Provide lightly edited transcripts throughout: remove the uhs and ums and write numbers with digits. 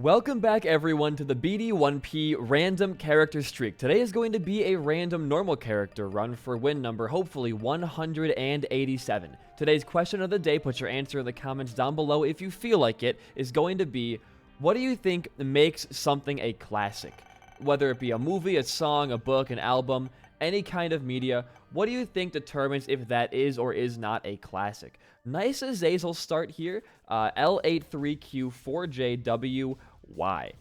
Welcome back everyone to the BD1P random character streak. Today is going to be a random normal character run for win number, hopefully 187. Today's question of the day, put your answer in the comments down below if you feel like it, is going to be, what do you think makes something a classic? Whether it be a movie, a song, a book, an album, any kind of media, what do you think determines if that is or is not a classic? Nice Azazel start here, L83Q4JWY.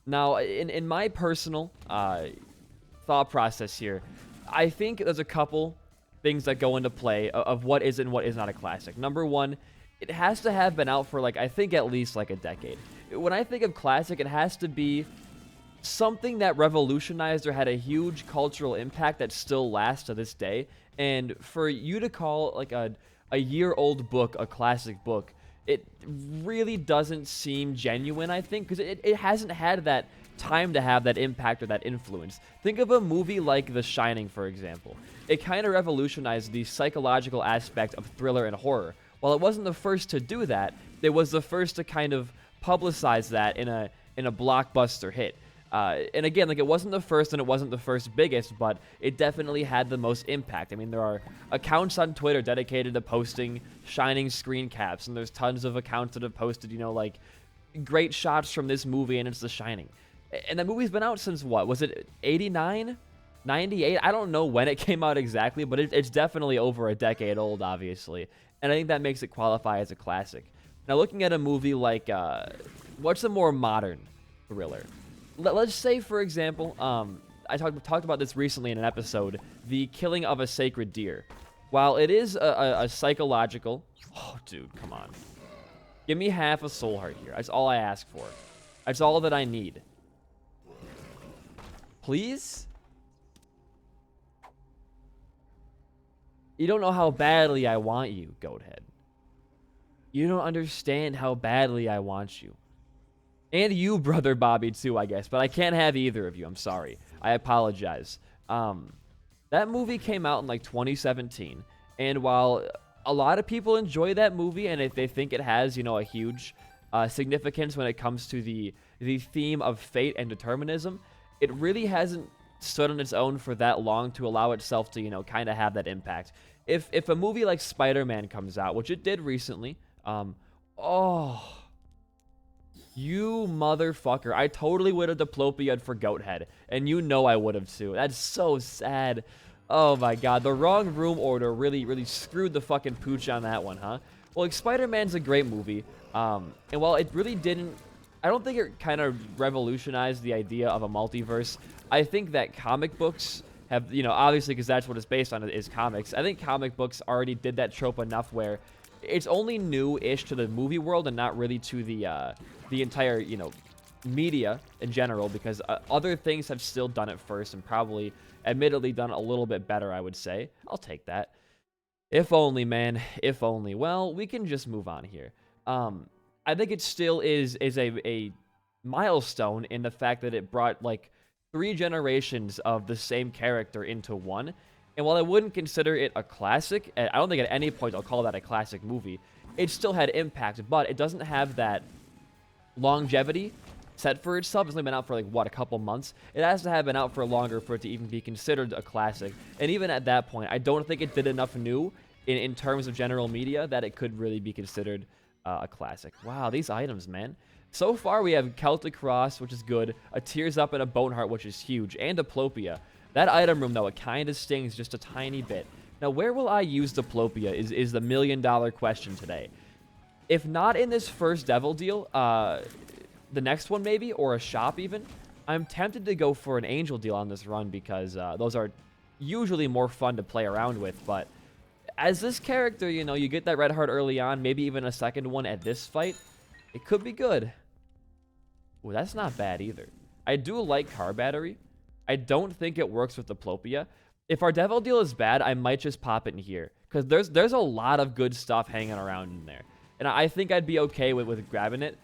Now, in my personal thought process here, I think there's a couple things that go into play of what is and what is not a classic. Number one, it has to have been out for, like, I think at least like a decade. When I think of classic, it has to be something that revolutionized or had a huge cultural impact that still lasts to this day. And for you to call like a year-old book a classic book, it really doesn't seem genuine, I think, because it hasn't had that time to have that impact or that influence. Think of a movie like The Shining, for example. It kind of revolutionized the psychological aspect of thriller and horror. While it wasn't the first to do that, it was the first to kind of publicize that in a blockbuster hit. And again, like, it wasn't the first and it wasn't the first biggest, but it definitely had the most impact. I mean, there are accounts on Twitter dedicated to posting Shining screen caps, and there's tons of accounts that have posted, you know, like, great shots from this movie, and it's The Shining. And that movie's been out since, what, was it 89? 98? I don't know when it came out exactly, but it's definitely over a decade old, obviously. And I think that makes it qualify as a classic. Now, looking at a movie like, what's a more modern thriller? Let's say, for example, I talked about this recently in an episode, The Killing of a Sacred Deer. While it is a psychological... Oh, dude, come on. Give me half a soul heart here. That's all I ask for. That's all that I need. Please? You don't know how badly I want you, Goathead. You don't understand how badly I want you. And you, Brother Bobby, too, I guess. But I can't have either of you. I'm sorry. I apologize. That movie came out in, like, 2017. And while a lot of people enjoy that movie, and if they think it has, you know, a huge significance when it comes to the theme of fate and determinism, it really hasn't stood on its own for that long to allow itself to, you know, kind of have that impact. If a movie like Spider-Man comes out, which it did recently, oh... You motherfucker. I totally would have diplopia'd for Goathead. And you know I would have too. That's so sad. Oh my god. The wrong room order really screwed the fucking pooch on that one, huh? Well, like, Spider-Man's a great movie. And while it really didn't... I don't think it kind of revolutionized the idea of a multiverse. I think that comic books have, you know, obviously because that's what it's based on, is comics. I think comic books already did that trope enough where it's only new-ish to the movie world and not really to the entire, you know, media in general, because other things have still done it first and probably, admittedly, done it a little bit better, I would say. I'll take that. If only, man. If only. Well, we can just move on here. I think it still is a milestone in the fact that it brought, like, 3 generations of the same character into one. And while I wouldn't consider it a classic, I don't think at any point I'll call that a classic movie, it still had impact, but it doesn't have that longevity set for itself. It's only been out for, like, what, a couple months? It has to have been out for longer for it to even be considered a classic. And even at that point, I don't think it did enough new in terms of general media that it could really be considered a classic. Wow, these items, man. So far, we have Celtic Cross, which is good, a Tears Up and a Boneheart, which is huge, and Diplopia. That item room, though, it kind of stings just a tiny bit. Now, where will I use Diplopia is the million-dollar question today. If not in this first Devil deal, the next one maybe, or a shop even, I'm tempted to go for an Angel deal on this run because those are usually more fun to play around with. But as this character, you know, you get that red heart early on, maybe even a second one at this fight, it could be good. Ooh, that's not bad either. I do like Car Battery. I don't think it works with Diplopia. If our Devil deal is bad, I might just pop it in here, because there's a lot of good stuff hanging around in there. And I think I'd be okay with grabbing it.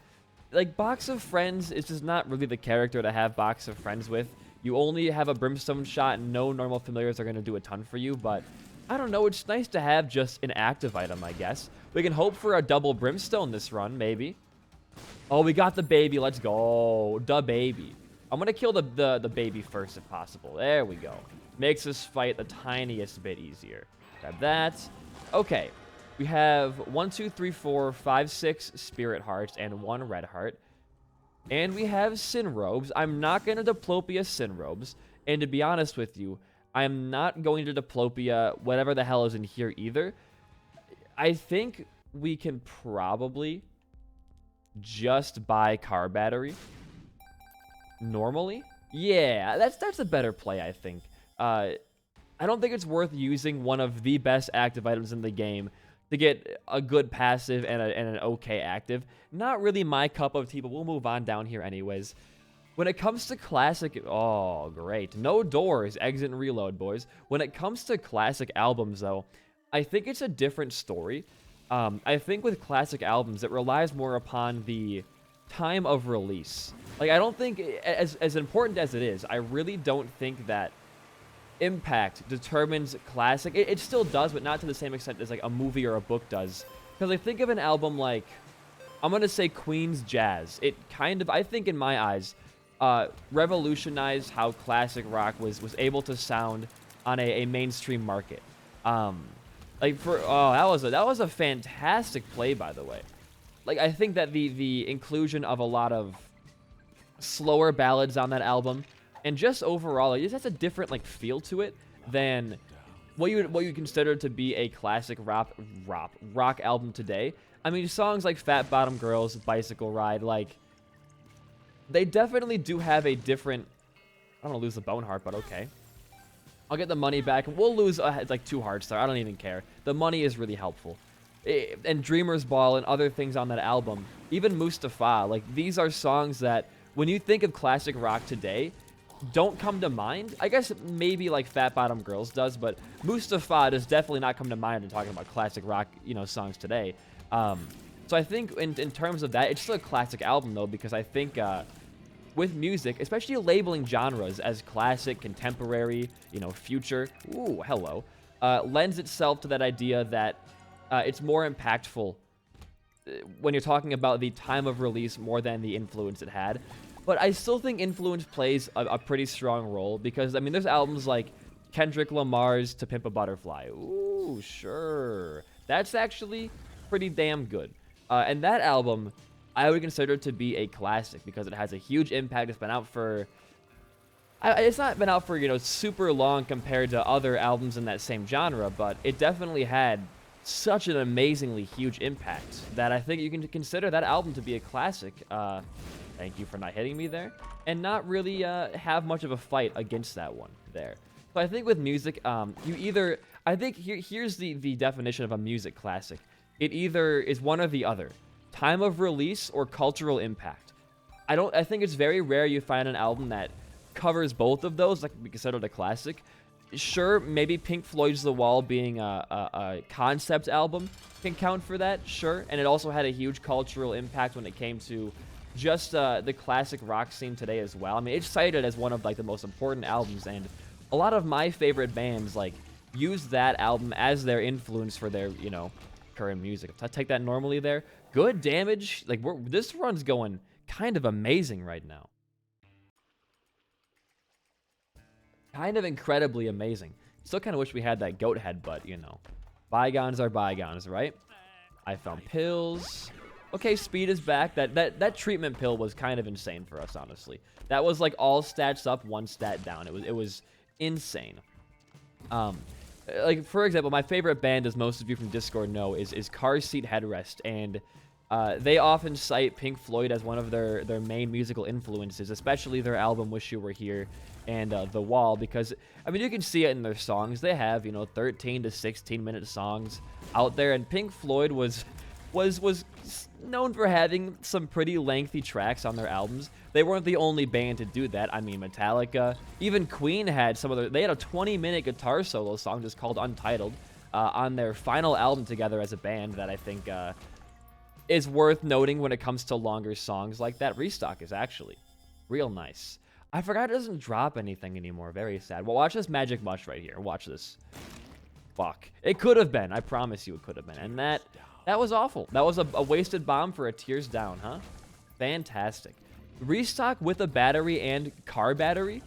Like, Box of Friends is just not really the character to have Box of Friends with. You only have a Brimstone shot, and no normal familiars are going to do a ton for you, but I don't know, it's nice to have just an active item, I guess. We can hope for a double Brimstone this run, maybe. Oh, we got the baby. Let's go. The baby. I'm going to kill the baby first if possible. There we go. Makes this fight the tiniest bit easier. Grab that. Okay. We have 1, 2, 3, 4, 5, 6 spirit hearts and 1 red heart. And we have sin robes. I'm not going to diplopia sin robes. And to be honest with you, I'm not going to diplopia whatever the hell is in here either. I think we can probably just buy car battery normally. Yeah, that's a better play, I think. I don't think it's worth using one of the best active items in the game to get a good passive and an okay active. Not really my cup of tea, but we'll move on down here anyways. When it comes to classic... Oh, great. No doors. Exit and reload, boys. When it comes to classic albums, though, I think it's a different story. I think with classic albums, it relies more upon the time of release. Like, I don't think... As important as it is, I really don't think that impact determines classic. It still does, but not to the same extent as, like, a movie or a book does. Because I think of an album like... I'm going to say Queen's Jazz. It kind of, I think in my eyes... revolutionized how classic rock was able to sound on a mainstream market. Like that was a fantastic play, by the way. Like, I think that the inclusion of a lot of slower ballads on that album, and just overall, it just has a different like feel to it than what you consider to be a classic rock album today. I mean, songs like Fat Bottom Girls, Bicycle Ride, like, they definitely do have a different... I don't want to lose the bone heart, but okay. I'll get the money back. We'll lose like 2 hearts there. I don't even care. The money is really helpful. And Dreamer's Ball and other things on that album. Even Mustafa. Like, these are songs that, when you think of classic rock today, don't come to mind. I guess maybe like Fat Bottom Girls does, but Mustafa does definitely not come to mind in talking about classic rock, songs today. So I think in terms of that, it's still a classic album, though, because I think... with music, especially labeling genres as classic, contemporary, future, ooh, hello, lends itself to that idea that it's more impactful when you're talking about the time of release more than the influence it had. But I still think influence plays a pretty strong role because, I mean, there's albums like Kendrick Lamar's To Pimp a Butterfly. Ooh, sure. That's actually pretty damn good. And that album... I would consider it to be a classic because it has a huge impact. It's been out for... It's not been out for, super long compared to other albums in that same genre, but it definitely had such an amazingly huge impact that I think you can consider that album to be a classic. Thank you for not hitting me there. And not really have much of a fight against that one there. So I think with music, you either... I think here's the definition of a music classic. It either is one or the other. Time of release or cultural impact. I think it's very rare you find an album that covers both of those, like we consider it a classic. Sure, maybe Pink Floyd's The Wall being a concept album can count for that, sure. And it also had a huge cultural impact when it came to just the classic rock scene today as well. I mean, it's cited as one of like the most important albums, and a lot of my favorite bands like use that album as their influence for their, current music. If I take that normally there, good damage. Like, this run's going kind of amazing right now. Kind of incredibly amazing. Still kind of wish we had that goat head, but, bygones are bygones, right? I found pills. Okay, speed is back. That treatment pill was kind of insane for us, honestly. That was like all stats up, 1 stat down. It was insane. Like, for example, my favorite band, as most of you from Discord know, is Car Seat Headrest, and they often cite Pink Floyd as one of their main musical influences, especially their album Wish You Were Here and The Wall, because, I mean, you can see it in their songs. They have, 13 to 16-minute songs out there, and Pink Floyd was known for having some pretty lengthy tracks on their albums. They weren't the only band to do that. I mean, Metallica, even Queen had they had a 20-minute guitar solo song just called Untitled on their final album together as a band that I think is worth noting when it comes to longer songs like that. Restock is actually real nice. I forgot it doesn't drop anything anymore. Very sad. Well, watch this magic mush right here. Watch this. Fuck. It could have been. I promise you it could have been. And that was awful. That was a wasted bomb for a tears down, huh? Fantastic. Restock with a battery and car battery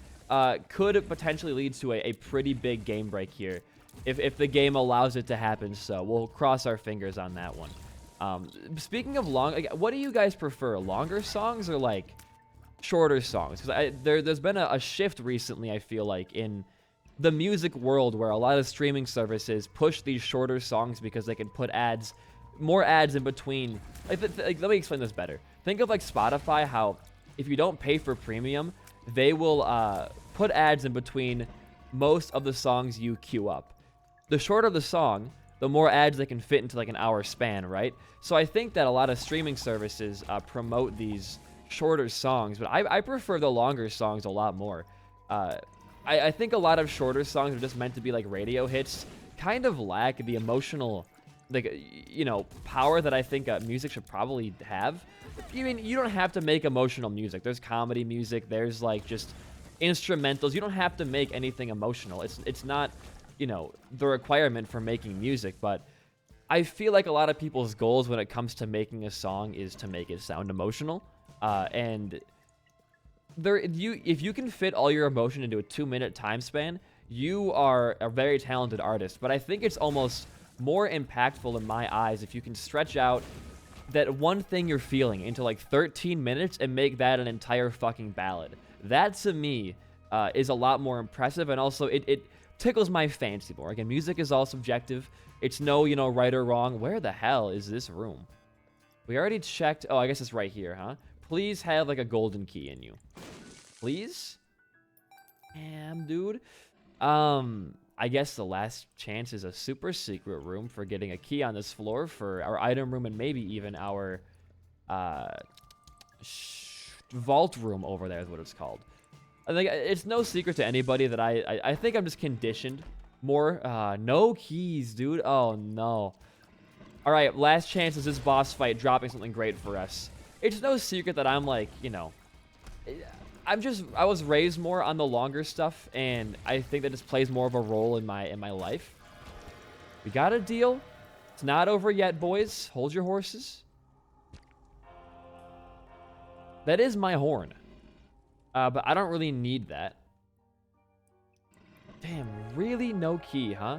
could potentially lead to a pretty big game break here if the game allows it to happen. So we'll cross our fingers on that one. Speaking of long, like, what do you guys prefer? Longer songs or like shorter songs? Because there's been a shift recently, I feel like, in the music world where a lot of streaming services push these shorter songs because they can put ads, more ads in between. Like, let me explain this better. Think of like Spotify, how if you don't pay for premium, they will put ads in between most of the songs you queue up. The shorter the song, the more ads they can fit into like an hour span, right? So I think that a lot of streaming services promote these shorter songs, but I prefer the longer songs a lot more. I think a lot of shorter songs are just meant to be like radio hits, kind of lack the emotional, like, you know, power that I think music should probably have. I mean, you don't have to make emotional music. There's comedy music. There's like just instrumentals. You don't have to make anything emotional. It's not, you know, the requirement for making music, but I feel like a lot of people's goals when it comes to making a song is to make it sound emotional. And if you can fit all your emotion into a 2-minute time span, you are a very talented artist. But I think it's almost more impactful in my eyes if you can stretch out that one thing you're feeling into like 13 minutes and make that an entire fucking ballad. That to me is a lot more impressive, and also it tickles my fancy more. Again, music is all subjective. It's no, you know, right or wrong. Where the hell is this room? We already checked. Oh, I guess it's right here, huh? Please have like a golden key in you. Please? Damn, dude. I guess the last chance is a super secret room for getting a key on this floor for our item room and maybe even our vault room over there is what it's called. I think it's no secret to anybody that I think I'm just conditioned more. No keys, dude. Oh, no. All right, last chance is this boss fight dropping something great for us. It's no secret that I'm like, you know, I was raised more on the longer stuff, and I think that this plays more of a role in my life. We got a deal. It's not over yet, boys. Hold your horses. That is my horn. But I don't really need that. Damn, really no key, huh?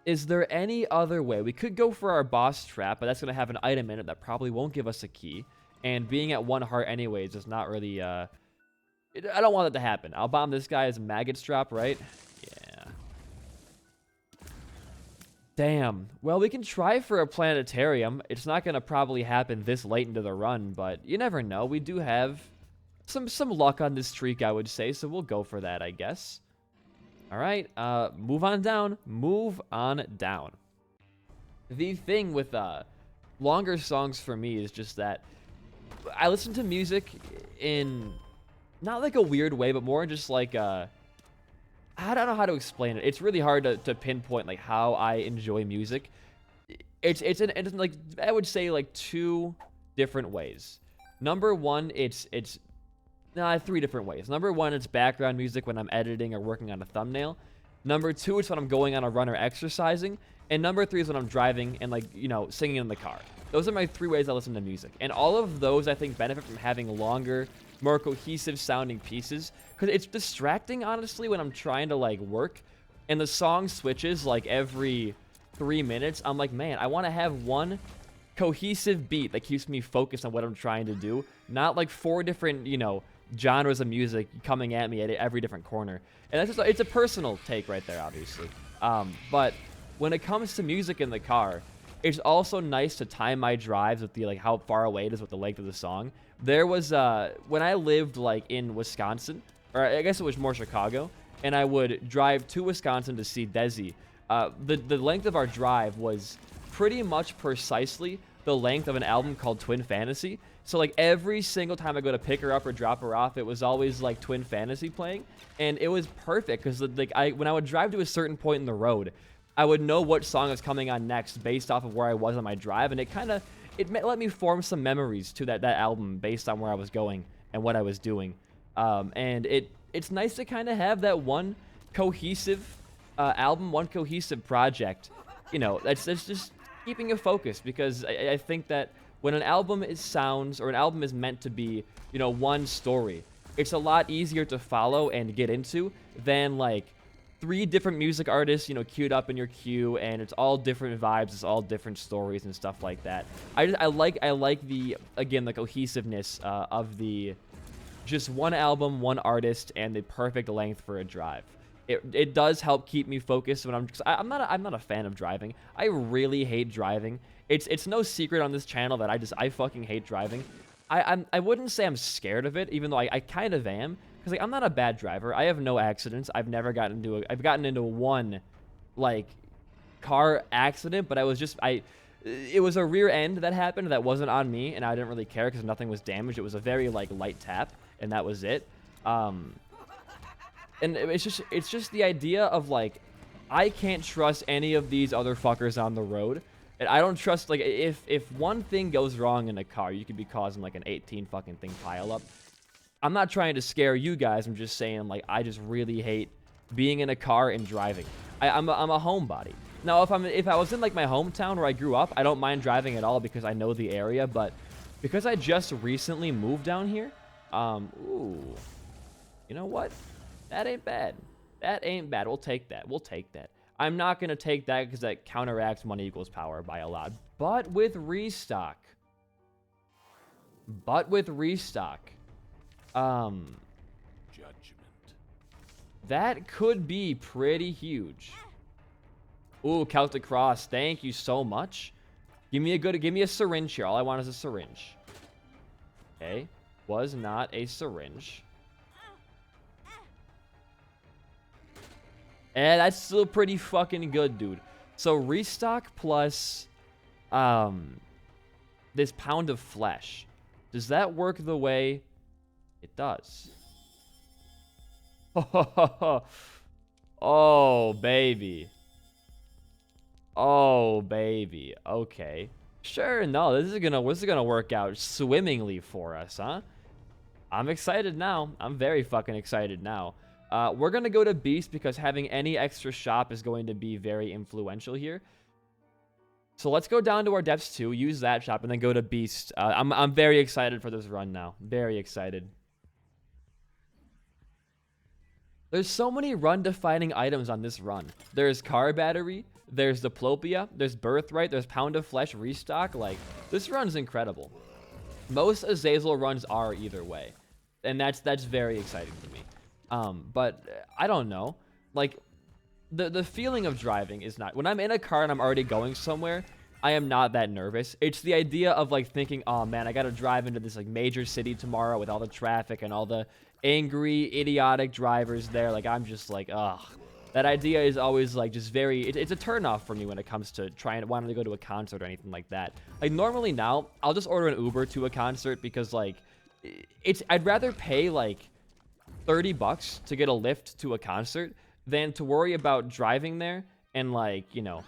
Is there any other way? We could go for our boss trap, but that's going to have an item in it that probably won't give us a key. And being at 1 heart anyways is not really, I don't want that to happen. I'll bomb this guy as a maggots drop, right? Yeah. Damn. Well, we can try for a planetarium. It's not going to probably happen this late into the run, but you never know. We do have some luck on this streak, I would say, so we'll go for that, I guess. All right, move on down. Move on down. The thing with longer songs for me is just that I listen to music in not like a weird way, but more just like I don't know how to explain it. It's really hard to pinpoint like how I enjoy music. It's like I would say like 2 different ways. Number one, it's 3 different ways. Number 1, it's background music when I'm editing or working on a thumbnail. Number 2, it's when I'm going on a run or exercising. And number 3 is when I'm driving and, like, you know, singing in the car. Those are my 3 ways I listen to music. And all of those, I think, benefit from having longer, more cohesive sounding pieces. Because it's distracting, honestly, when I'm trying to, like, work. And the song switches, like, every 3 minutes. I'm like, man, I want to have one cohesive beat that keeps me focused on what I'm trying to do. Not, like, 4 different, you know, genres of music coming at me at every different corner. And that's just, it's a personal take right there, obviously. But when it comes to music in the car, it's also nice to time my drives with the, like, how far away it is with the length of the song. There was, when I lived, like, in Wisconsin, or I guess it was more Chicago, and I would drive to Wisconsin to see Desi, the length of our drive was pretty much precisely the length of an album called Twin Fantasy. So, like, every single time I go to pick her up or drop her off, it was always, like, Twin Fantasy playing. And it was perfect because, like, when I would drive to a certain point in the road, I would know what song was coming on next based off of where I was on my drive. And it let me form some memories to that album based on where I was going and what I was doing. And it's nice to kind of have that one cohesive album, one cohesive project, you know, that's just keeping you focused, because I think that when an album sounds, or an album is meant to be, you know, one story, it's a lot easier to follow and get into than like 3 different music artists, you know, queued up in your queue, and it's all different vibes, it's all different stories and stuff like that. I like the, again, the cohesiveness of the just one album, one artist, and the perfect length for a drive. It does help keep me focused when I'm not a fan of driving. I really hate driving. It's no secret on this channel that I fucking hate driving. I wouldn't say I'm scared of it, even though I kind of am, because like I'm not a bad driver. I have no accidents. I've gotten into one like car accident, but it was a rear end that happened that wasn't on me, and I didn't really care because nothing was damaged. It was a very like light tap, and that was it. And it's just the idea of like, I can't trust any of these other fuckers on the road. And I don't trust, like, if one thing goes wrong in a car, you could be causing like an 18 fucking thing pile up. I'm not trying to scare you guys. I'm just saying, like, I just really hate being in a car and driving. I'm a homebody. Now, if I was in like my hometown where I grew up, I don't mind driving at all because I know the area. But because I just recently moved down here, ooh, you know what? That ain't bad. That ain't bad. We'll take that. We'll take that. I'm not going to take that because that counteracts money equals power by a lot. But with restock. Judgment. That could be pretty huge. Ooh, Celtic Cross. Thank you so much. Give me a syringe here. All I want is a syringe. Okay. Was not a syringe. And that's still pretty fucking good, dude. So restock plus this pound of flesh. Does that work the way it does? Oh, baby. Oh, baby. Okay. Sure, no, this is gonna work out swimmingly for us, huh? I'm excited now. I'm very fucking excited now. We're going to go to Beast because having any extra shop is going to be very influential here. So let's go down to our depths 2, use that shop, and then go to Beast. I'm very excited for this run now. Very excited. There's so many run-defining items on this run. There's Car Battery, there's Diplopia, there's Birthright, there's Pound of Flesh Restock. Like, this run's incredible. Most Azazel runs are either way. And that's very exciting to me. But I don't know, like the feeling of driving is not, when I'm in a car and I'm already going somewhere, I am not that nervous. It's the idea of like thinking, oh man, I got to drive into this like major city tomorrow with all the traffic and all the angry, idiotic drivers there. Like, I'm just like, ugh. That idea is always like just it's a turnoff for me when it comes to wanting to go to a concert or anything like that. Like normally now I'll just order an Uber to a concert because like I'd rather pay like $30 to get a lift to a concert than to worry about driving there and like, you know,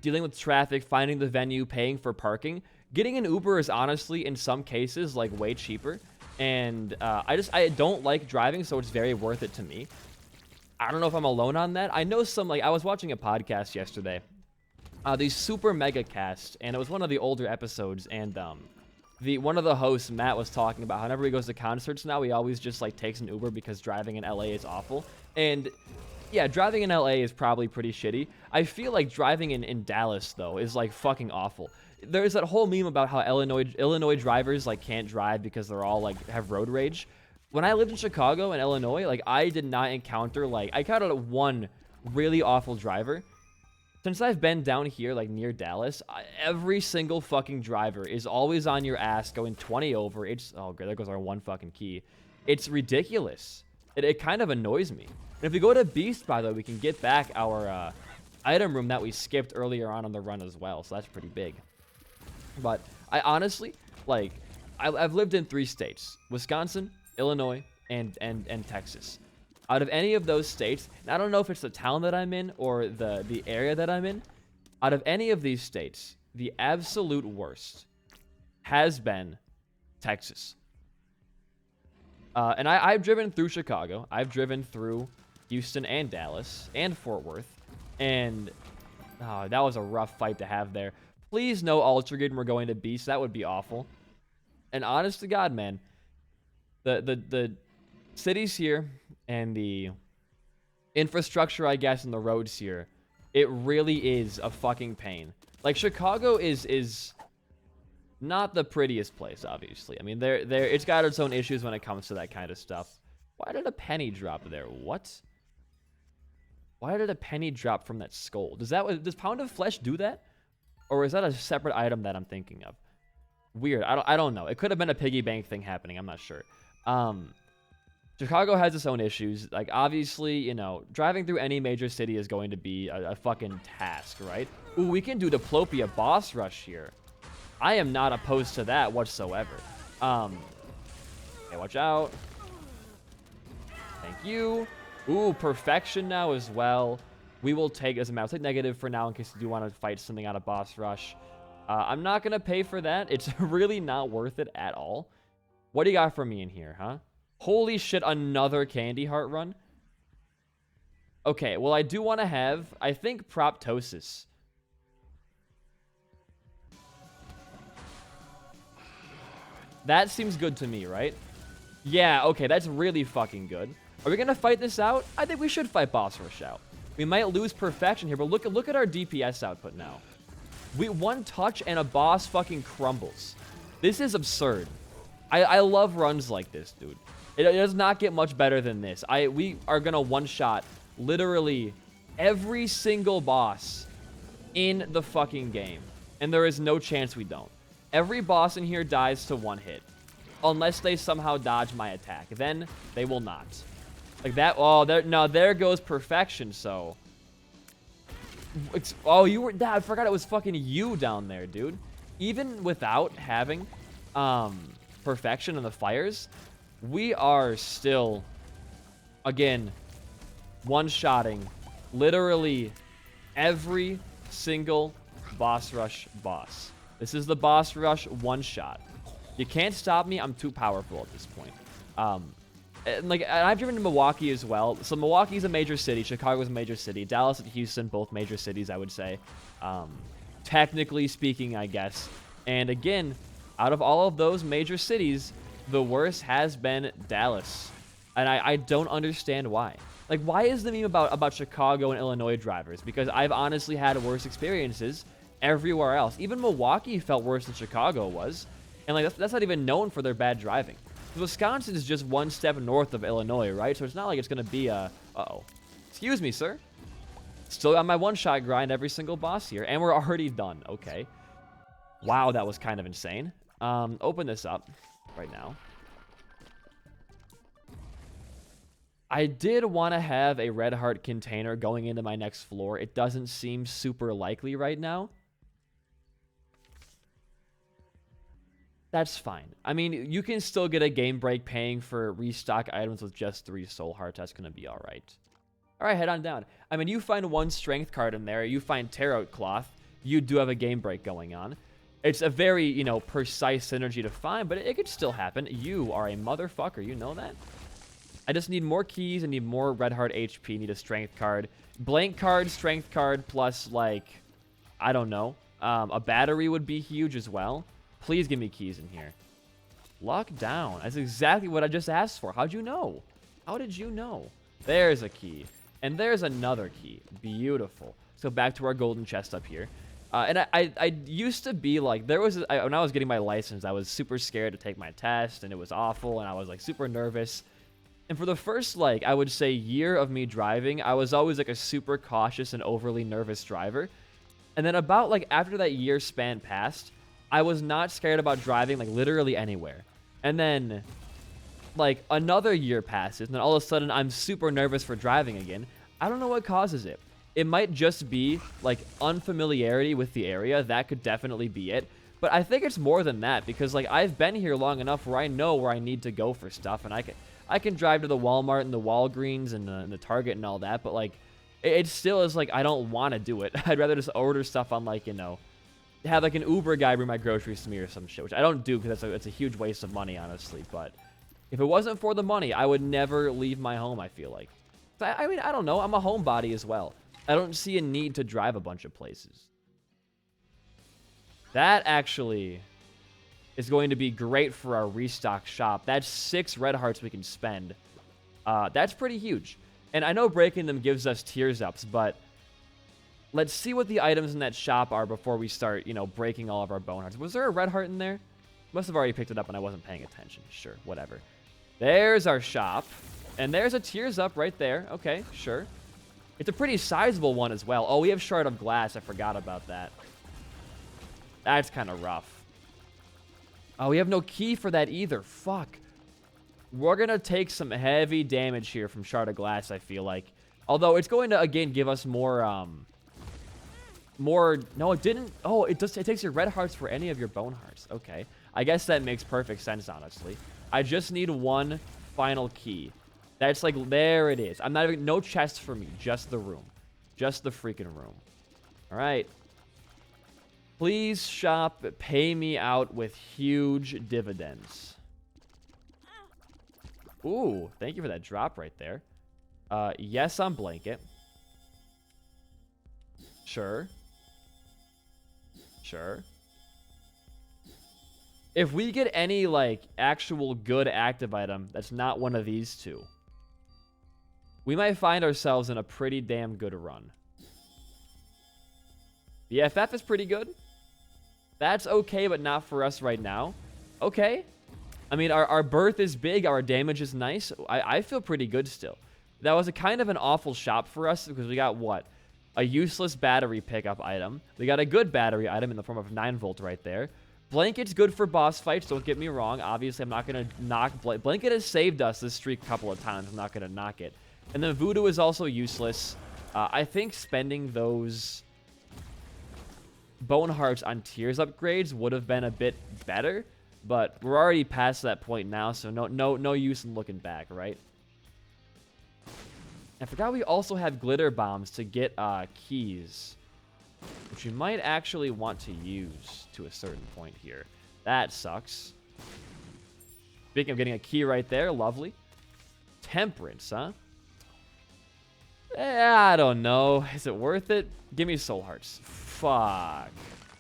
dealing with traffic, finding the venue, paying for parking. Getting an Uber is honestly in some cases like way cheaper, and I don't like driving, so it's very worth it to me. I don't know if I'm alone on that. I know some, like, I was watching a podcast yesterday, the Super Mega Cast, and it was one of the older episodes, and one of the hosts, Matt, was talking about how whenever he goes to concerts now, he always just like takes an Uber because driving in LA is awful. And yeah, driving in LA is probably pretty shitty. I feel like driving in Dallas though is like fucking awful. There's that whole meme about how Illinois drivers like can't drive because they're all like have road rage. When I lived in Chicago and Illinois, like I did not encounter I encountered one really awful driver. Since I've been down here, like, near Dallas, every single fucking driver is always on your ass going 20 over. Oh, great, there goes our one fucking key. It's ridiculous. It kind of annoys me. And if we go to Beast, by the way, we can get back our item room that we skipped earlier on the run as well, so that's pretty big. But I honestly, like, I've lived in 3 states: Wisconsin, Illinois, and Texas. Out of any of those states, and I don't know if it's the town that I'm in or the area that I'm in, out of any of these states, the absolute worst has been Texas. And I've driven through Chicago. I've driven through Houston and Dallas and Fort Worth. And that was a rough fight to have there. Please no Ultra Grid and we're going to Beast. That would be awful. And honest to God, man, the cities here and the infrastructure, I guess, and the roads here, it really is a fucking pain. Like, Chicago is not the prettiest place, obviously. I mean, it's got its own issues when it comes to that kind of stuff. Why did a penny drop there? What? Why did a penny drop from that skull? Does Pound of Flesh do that? Or is that a separate item that I'm thinking of? Weird. I don't know. It could have been a piggy bank thing happening. I'm not sure. Chicago has its own issues. Like, obviously, you know, driving through any major city is going to be a fucking task, right? Ooh, we can do Diplopia boss rush here. I am not opposed to that whatsoever. Okay, watch out. Thank you. Ooh, perfection now as well. We will take, as a matter, take negative for now in case you do want to fight something out of boss rush. I'm not going to pay for that. It's really not worth it at all. What do you got for me in here, huh? Holy shit, another Candy Heart run? Okay, well, I do want to have, I think, Proptosis. That seems good to me, right? Yeah, okay, that's really fucking good. Are we going to fight this out? I think we should fight boss rush out. We might lose perfection here, but look at our DPS output now. One touch and a boss fucking crumbles. This is absurd. I love runs like this, dude. It does not get much better than this. We are going to one-shot literally every single boss in the fucking game. And there is no chance we don't. Every boss in here dies to one hit. Unless they somehow dodge my attack. Then they will not. Like that. Oh, there goes perfection, so. Oh, you were. I forgot it was fucking you down there, dude. Even without having perfection in the fires, we are still, again, one-shotting literally every single boss rush boss. This is the boss rush one-shot. You can't stop me. I'm too powerful at this point. And I've driven to Milwaukee as well. So Milwaukee's a major city. Chicago's a major city. Dallas and Houston, both major cities, I would say. Technically speaking, I guess. And again, out of all of those major cities, the worst has been Dallas. And I don't understand why. Like, why is the meme about Chicago and Illinois drivers? Because I've honestly had worse experiences everywhere else. Even Milwaukee felt worse than Chicago was. And like that's not even known for their bad driving. Wisconsin is just one step north of Illinois, right? So it's not like it's going to be a... Uh-oh. Excuse me, sir. Still got my one-shot grind every single boss here. And we're already done. Okay. Wow, that was kind of insane. Open this up right now. I did want to have a red heart container going into my next floor. It doesn't seem super likely right now. That's fine. I mean, you can still get a game break paying for restock items with just 3 soul hearts. That's going to be all right. All right, head on down. I mean, you find 1 strength card in there. You find tarot cloth. You do have a game break going on. It's a very, you know, precise synergy to find, but it could still happen. You are a motherfucker. You know that? I just need more keys. I need more red heart HP. Need a strength card. Blank card, strength card, plus, like, I don't know. A battery would be huge as well. Please give me keys in here. Lock down. That's exactly what I just asked for. How'd you know? How did you know? There's a key. And there's another key. Beautiful. So back to our golden chest up here. And I used to be like, when I was getting my license, I was super scared to take my test, and it was awful, and I was like super nervous. And for the first, like, I would say year of me driving, I was always like a super cautious and overly nervous driver. And then about like after that year span passed, I was not scared about driving, like, literally anywhere. And then, like, another year passes, and then all of a sudden, I'm super nervous for driving again. I don't know what causes it. It might just be, like, unfamiliarity with the area. That could definitely be it. But I think it's more than that, because, like, I've been here long enough where I know where I need to go for stuff, and I can drive to the Walmart and the Walgreens and the Target and all that, but, like, it still is, like, I don't want to do it. I'd rather just order stuff on, like, you know, have like an Uber guy bring my groceries to me or some shit, which I don't do because it's a huge waste of money, honestly. But if it wasn't for the money, I would never leave my home, I feel like. I mean, I don't know. I'm a homebody as well. I don't see a need to drive a bunch of places. That actually is going to be great for our restock shop. That's 6 red hearts we can spend. That's pretty huge. And I know breaking them gives us tears ups, but let's see what the items in that shop are before we start, you know, breaking all of our bone hearts. Was there a red heart in there? Must have already picked it up and I wasn't paying attention. Sure, whatever. There's our shop. And there's a tears up right there. Okay, sure. It's a pretty sizable one as well. Oh, we have shard of glass. I forgot about that. That's kind of rough. Oh, we have no key for that either. Fuck. We're going to take some heavy damage here from shard of glass, I feel like. Although it's going to, again, give us more, no, it didn't. Oh, it takes your red hearts for any of your bone hearts. Okay. I guess that makes perfect sense, honestly. I just need one final key. That's like, there it is. I'm not even, no chest for me, just the room. Just the freaking room. All right. Please, shop, pay me out with huge dividends. Ooh, thank you for that drop right there. Yes on blanket. Sure. Sure. If we get any, like, actual good active item that's not one of these two, we might find ourselves in a pretty damn good run. The FF is pretty good. That's okay, but not for us right now. Okay. I mean, our birth is big. Our damage is nice. I feel pretty good still. That was a kind of an awful shop for us because we got what? A useless battery pickup item. We got a good battery item in the form of 9-volt right there. Blanket's good for boss fights. Don't get me wrong. Obviously, I'm not going to knock... Blanket has saved us this streak a couple of times. I'm not going to knock it. And then Voodoo is also useless. I think spending those bone hearts on tiers upgrades would have been a bit better, but we're already past that point now, so no use in looking back, right? I forgot we also have glitter bombs to get keys, which you might actually want to use to a certain point here. That sucks. Speaking of getting a key right there, lovely. Temperance, huh? I don't know. Is it worth it? Give me soul hearts. Fuck.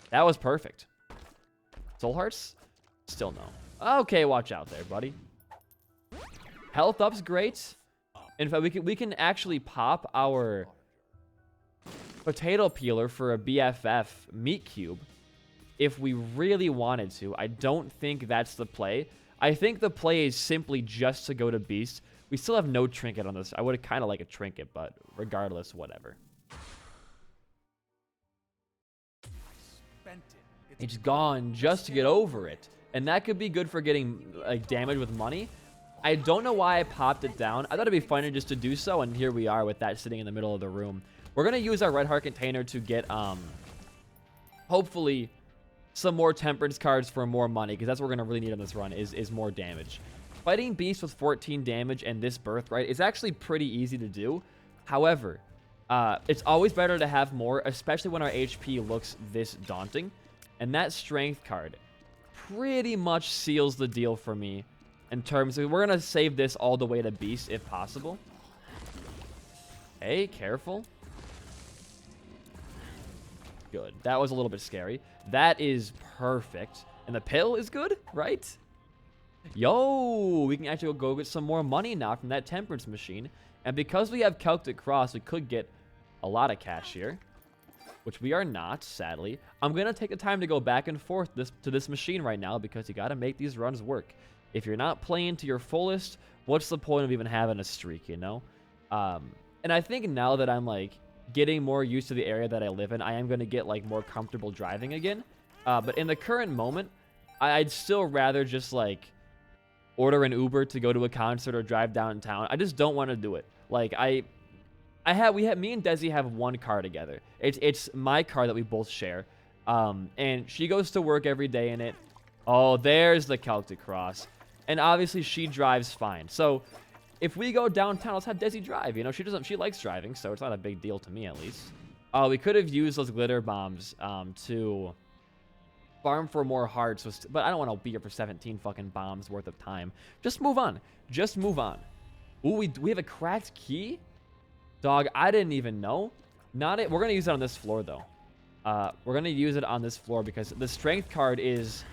That was perfect. Soul hearts? Still no. Okay, watch out there, buddy. Health up's great. In fact, we can actually pop our potato peeler for a BFF meat cube if we really wanted to. I don't think that's the play. I think the play is simply just to go to beast. We still have no trinket on this. I would kind of like a trinket, but regardless, whatever. It's gone just to get over it. And that could be good for getting like damage with money. I don't know why I popped it down. I thought it'd be funny just to do so, and here we are with that sitting in the middle of the room. We're going to use our red heart container to get, hopefully, some more temperance cards for more money, because that's what we're going to really need on this run, is more damage. Fighting beast with 14 damage and this birthright is actually pretty easy to do. However, it's always better to have more, especially when our HP looks this daunting. And that strength card pretty much seals the deal for me in terms of, we're going to save this all the way to beast if possible. Hey, careful. Good. That was a little bit scary. That is perfect. And the pill is good, right? Yo, we can actually go get some more money now from that temperance machine. And because we have Celtic Cross, we could get a lot of cash here, which we are not, sadly. I'm going to take the time to go back and forth to this machine right now because you got to make these runs work. If you're not playing to your fullest, what's the point of even having a streak, you know? And I think now that I'm, like, getting more used to the area that I live in, I am going to get, like, more comfortable driving again. But in the current moment, I'd still rather just, like, order an Uber to go to a concert or drive downtown. I just don't want to do it. Like, me and Desi have one car together. It's my car that we both share. And she goes to work every day in it. Oh, there's the Celtic Cross. And obviously she drives fine. So if we go downtown, let's have Desi drive. You know, she likes driving, so it's not a big deal to me at least. We could have used those glitter bombs to farm for more hearts, but I don't want to be here for 17 fucking bombs worth of time. Just move on. Just move on. Ooh, we have a cracked key? Dog, I didn't even know. We're going to use it on this floor, though. We're going to use it on this floor because the strength card is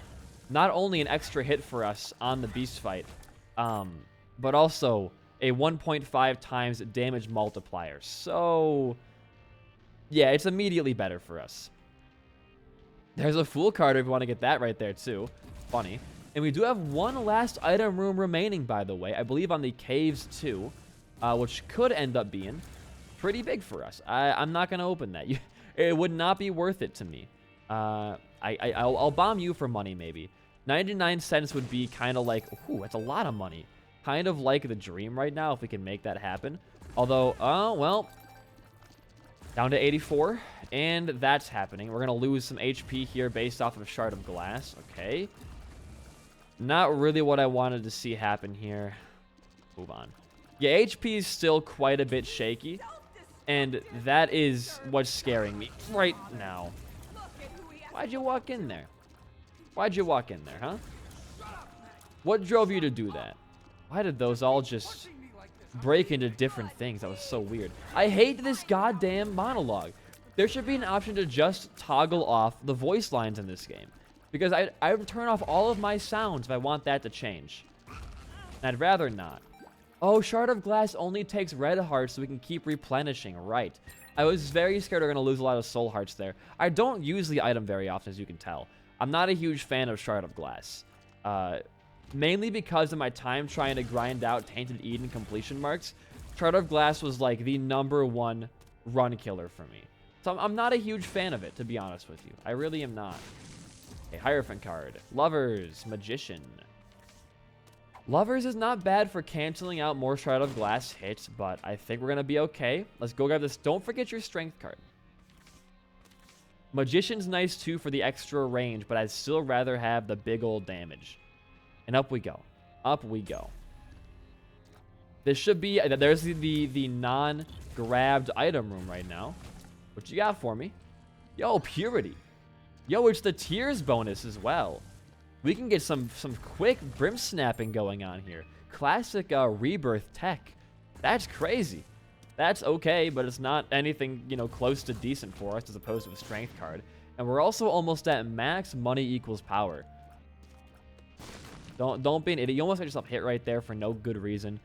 not only an extra hit for us on the beast fight, but also a 1.5 times damage multiplier. So, yeah, it's immediately better for us. There's a Fool card if you want to get that right there, too. Funny. And we do have one last item room remaining, by the way. I believe on the caves, too, which could end up being pretty big for us. I'm not going to open that. It would not be worth it to me. I'll bomb you for money, maybe. 99 cents would be kind of like, ooh, that's a lot of money. Kind of like the dream right now, if we can make that happen. Although, well, down to 84, and that's happening. We're going to lose some HP here based off of Shard of Glass. Okay. Not really what I wanted to see happen here. Move on. Yeah, HP is still quite a bit shaky, and that is what's scaring me right now. Why'd you walk in there? Why'd you walk in there, huh? What drove you to do that? Why did those all just break into different things? That was so weird. I hate this goddamn monologue. There should be an option to just toggle off the voice lines in this game, because I would turn off all of my sounds if I want that to change. And I'd rather not. Oh, Shard of Glass only takes red hearts so we can keep replenishing. Right. I was very scared we're going to lose a lot of soul hearts there. I don't use the item very often, as you can tell. I'm not a huge fan of Shard of Glass. Mainly because of my time trying to grind out Tainted Eden completion marks. Shard of Glass was like the #1 run killer for me. So I'm not a huge fan of it, to be honest with you. I really am not. A Hierophant card. Lovers. Magician. Lovers is not bad for canceling out more Shard of Glass hits, but I think we're going to be okay. Let's go grab this. Don't forget your strength card. Magician's nice too for the extra range, but I'd still rather have the big old damage. And up we go. Up we go. This should be... There's the non-grabbed item room right now. What you got for me? Yo, Purity. Yo, it's the Tears bonus as well. We can get some quick brim snapping going on here. Classic Rebirth tech. That's crazy. That's okay, but it's not anything, you know, close to decent for us as opposed to a strength card. And we're also almost at max money equals power. Don't be an idiot. You almost got yourself hit right there for no good reason.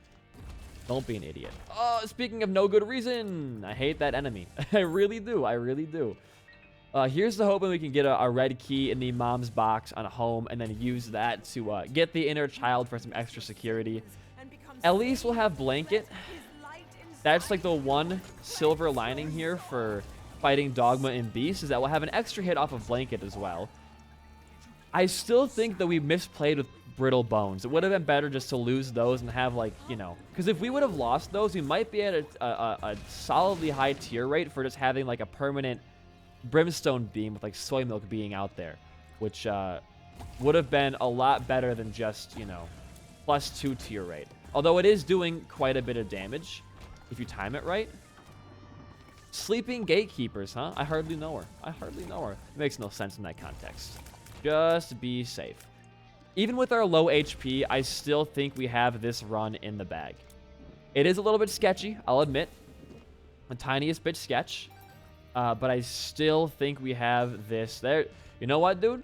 Don't be an idiot. Oh, speaking of no good reason, I hate that enemy. I really do. I really do. Here's the hoping we can get a red key in the mom's box on a home and then use that to get the inner child for some extra security. At least we'll have Blanket. That's like the one silver lining here for fighting Dogma and Beast, is that we'll have an extra hit off of Blanket as well. I still think that we misplayed with Brittle Bones. It would have been better just to lose those and have, like, you know, because if we would have lost those, we might be at a solidly high tier rate for just having like a permanent Brimstone Beam with like Soy Milk being out there, which would have been a lot better than just, you know, +2 tier rate. Although it is doing quite a bit of damage if you time it right. Sleeping Gatekeepers, huh? I hardly know her. I hardly know her. It makes no sense in that context. Just be safe. Even with our low HP, I still think we have this run in the bag. It is a little bit sketchy, I'll admit. The tiniest bit sketch. But I still think we have this there. You know what, dude?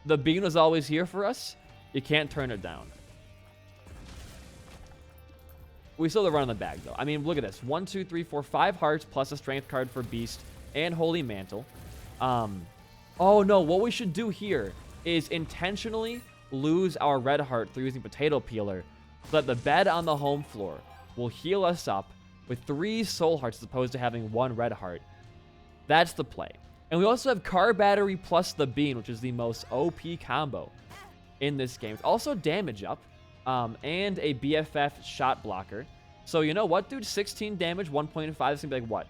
The bean was always here for us. You can't turn it down. We still have the run in the bag, though. I mean, look at this. 1, 2, 3, 4, 5 hearts plus a strength card for Beast and Holy Mantle. Oh, no. What we should do here is intentionally lose our red heart through using Potato Peeler so that the bed on the home floor will heal us up with 3 soul hearts as opposed to having 1 red heart. That's the play. And we also have Car Battery plus the Bean, which is the most OP combo in this game. It's also damage up and a BFF shot blocker. So you know what, dude? 16 damage, 1.5. It's going to be like, what?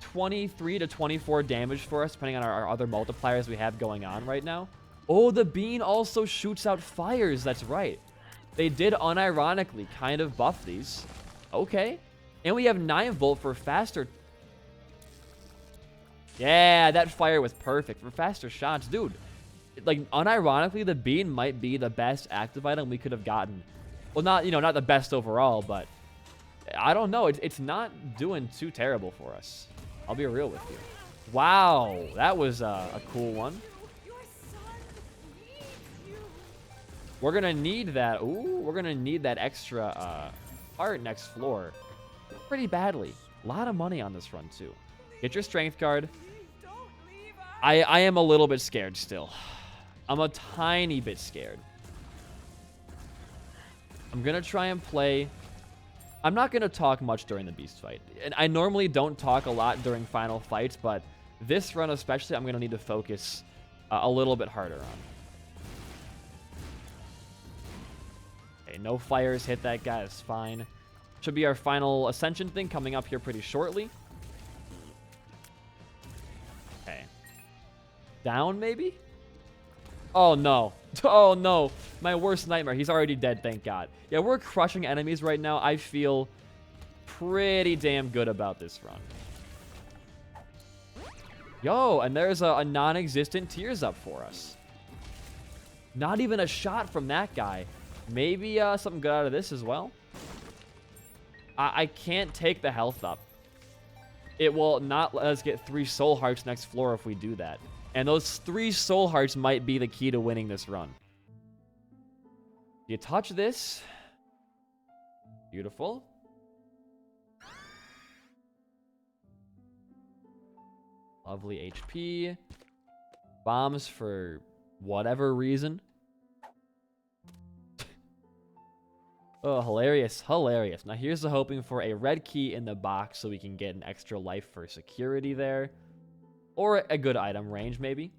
23 to 24 damage for us, depending on our other multipliers we have going on right now. Oh, the Bean also shoots out fires. That's right. They did unironically kind of buff these. Okay. And we have 9 volt for faster. Yeah, that fire was perfect for faster shots. Dude, like, unironically, the Bean might be the best active item we could have gotten. Well, not, you know, not the best overall, but I don't know. It's not doing too terrible for us. I'll be real with you. Wow, that was a cool one. We're gonna need that. Ooh, we're gonna need that extra art next floor pretty badly. A lot of money on this run too. Get your strength card. I am a little bit scared still. I'm a tiny bit scared. I'm gonna try and play. I'm not gonna talk much during the beast fight, and I normally don't talk a lot during final fights, but this run especially, I'm gonna need to focus a little bit harder on. Okay, no fires hit that guy. That's fine. Should be our final ascension thing coming up here pretty shortly. Okay. Down, maybe? Oh, no. Oh, no. My worst nightmare. He's already dead, thank God. Yeah, we're crushing enemies right now. I feel pretty damn good about this run. Yo, and there's a non-existent tears up for us. Not even a shot from that guy. Maybe something good out of this as well. I can't take the health up. It will not let us get 3 soul hearts next floor if we do that. And those 3 soul hearts might be the key to winning this run. You touch this. Beautiful. Lovely HP. Bombs for whatever reason. Oh, hilarious, hilarious. Now here's the hoping for a red key in the box so we can get an extra life for security there. Or a good item range, maybe.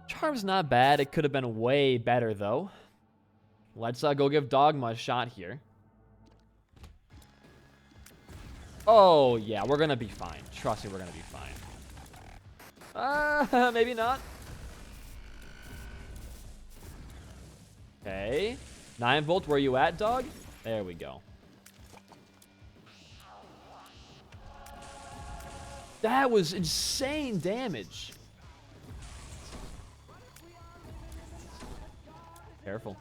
Charm's not bad. It could have been way better, though. Let's go give Dogma a shot here. Oh, yeah, we're going to be fine. Trust me, we're going to be fine. Maybe not. Okay. 9 volt, where you at, dog? There we go. That was insane damage. Careful.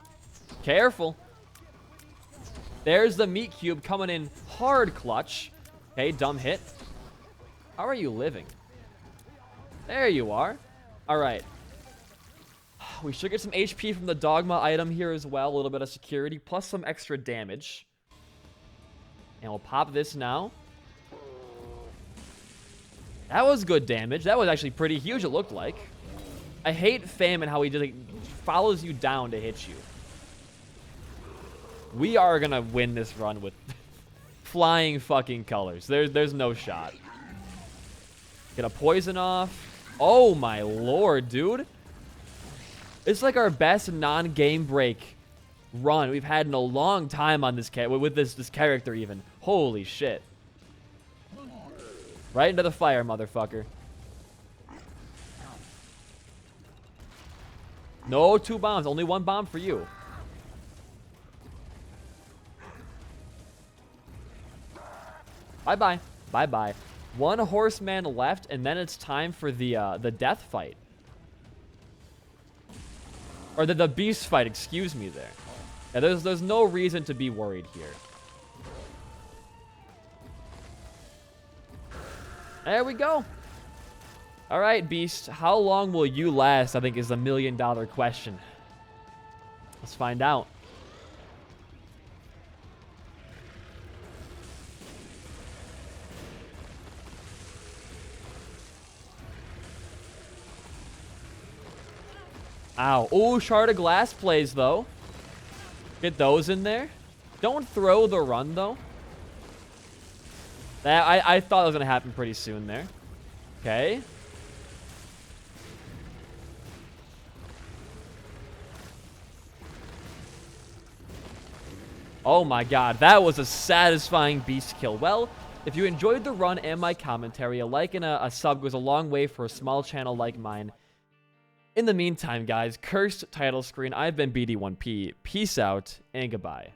Careful. There's the meat cube coming in hard clutch. Okay, dumb hit. How are you living? There you are. All right. We should get some HP from the Dogma item here as well. A little bit of security, plus some extra damage. And we'll pop this now. That was good damage. That was actually pretty huge, it looked like. I hate Famine, how he just like, follows you down to hit you. We are going to win this run with flying fucking colors. There's no shot. Get a poison off. Oh, my lord, dude. It's like our best non-game break run we've had in a long time on this with this character even. Holy shit. Right into the fire, motherfucker. No 2 bombs. Only 1 bomb for you. Bye-bye. Bye-bye. 1 horseman left, and then it's time for the death fight. Or the beast fight, excuse me there. Yeah, there's no reason to be worried here. There we go. All right, beast. How long will you last, I think, is the $1 million question. Let's find out. Ow. Ooh, Shard of Glass plays, though. Get those in there. Don't throw the run, though. I thought it was going to happen pretty soon there. Okay. Oh my god, that was a satisfying beast kill. Well, if you enjoyed the run and my commentary, a like and a sub goes a long way for a small channel like mine. In the meantime, guys, cursed title screen. I've been BD1P. Peace out and goodbye.